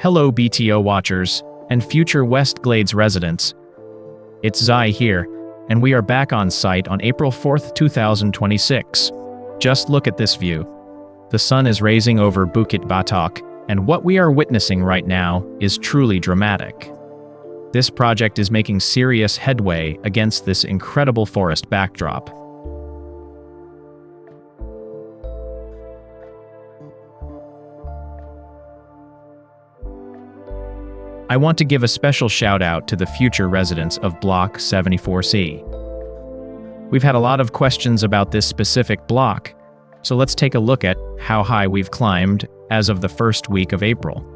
Hello BTO watchers and future West Glades residents. It's Zai here, and we are back on site on April 4th, 2026. Just look at this view. The sun is rising over Bukit Batok, and what we are witnessing right now is truly dramatic. This project is making serious headway against this incredible forest backdrop. I want to give a special shout out to the future residents of Block 74C. We've had a lot of questions about this specific block, so let's take a look at how high we've climbed as of the first week of April.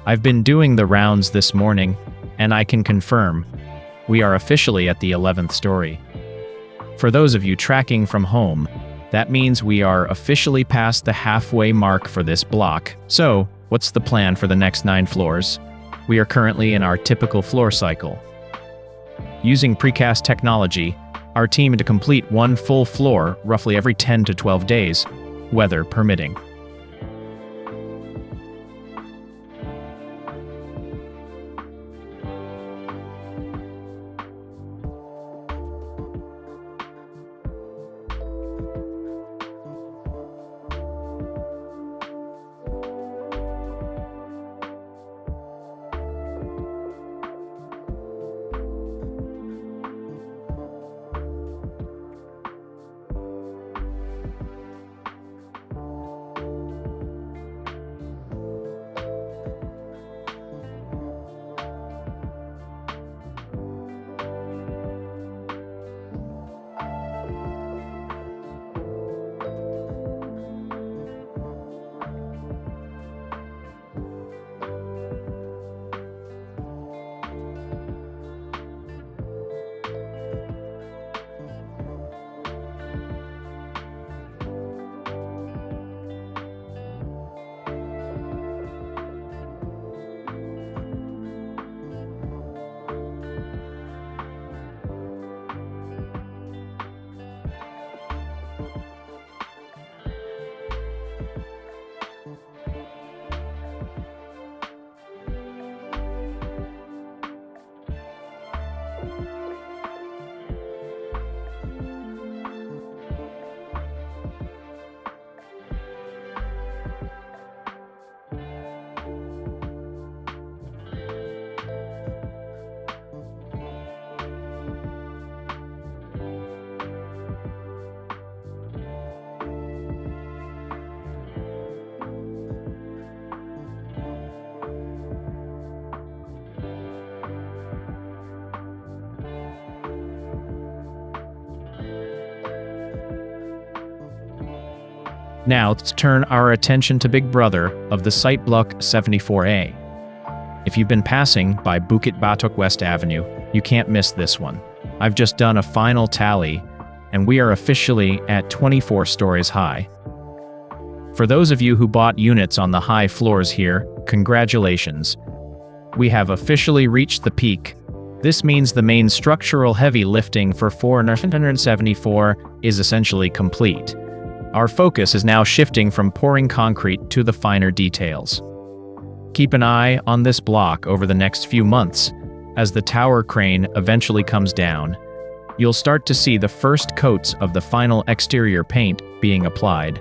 I've been doing the rounds this morning, and I can confirm, we are officially at the 11th story. For those of you tracking from home, that means we are officially past the halfway mark for this block. So, what's the plan for the next 9 floors? We are currently in our typical floor cycle. Using precast technology, our team to complete one full floor roughly every 10 to 12 days, weather permitting. Now let's turn our attention to Big Brother of the site Block 74A. If you've been passing by Bukit Batok West Avenue, you can't miss this one. I've just done a final tally, and we are officially at 24 stories high. For those of you who bought units on the high floors here, congratulations. We have officially reached the peak. This means the main structural heavy lifting for 474 is essentially complete. Our focus is now shifting from pouring concrete to the finer details. Keep an eye on this block over the next few months. As the tower crane eventually comes down, you'll start to see the first coats of the final exterior paint being applied.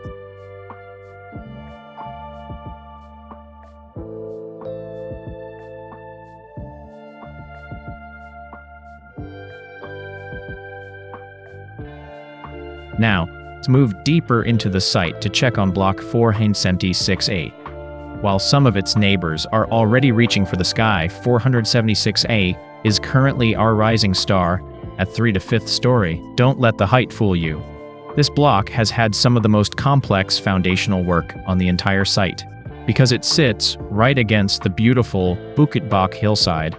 Now, let's move deeper into the site to check on Block 476A. while some of its neighbors are already reaching for the sky. 476A is currently our rising star at 3 to 5th story. Don't let the height fool you. This block has had some of the most complex foundational work on the entire site. Because it sits right against the beautiful Bukit Batok hillside,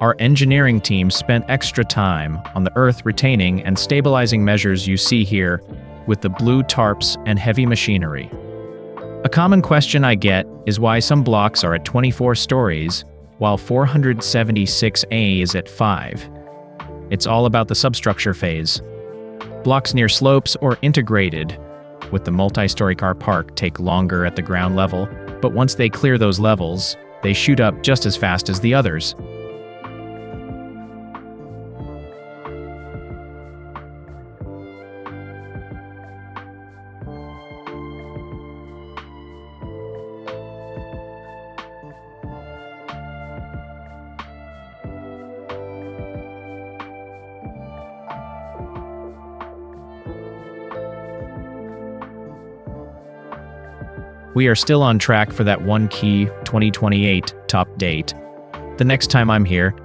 our engineering team spent extra time on the earth retaining and stabilizing measures you see here with the blue tarps and heavy machinery. A common question I get is why some blocks are at 24 stories while 476A is at 5. It's all about the substructure phase. Blocks near slopes or integrated with the multi-story car park take longer at the ground level, but once they clear those levels, they shoot up just as fast as the others. We are still on track for that one key 2028 top date. The next time I'm here,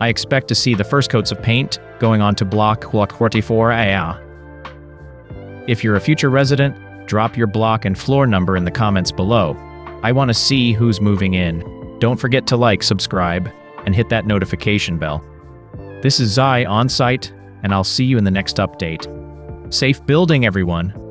I expect to see the first coats of paint going on to block 44A. If you're a future resident, drop your block and floor number in the comments below. I want to see who's moving in. Don't forget to like, subscribe, and hit that notification bell. This is Zai On Site, and I'll see you in the next update. Safe building, everyone!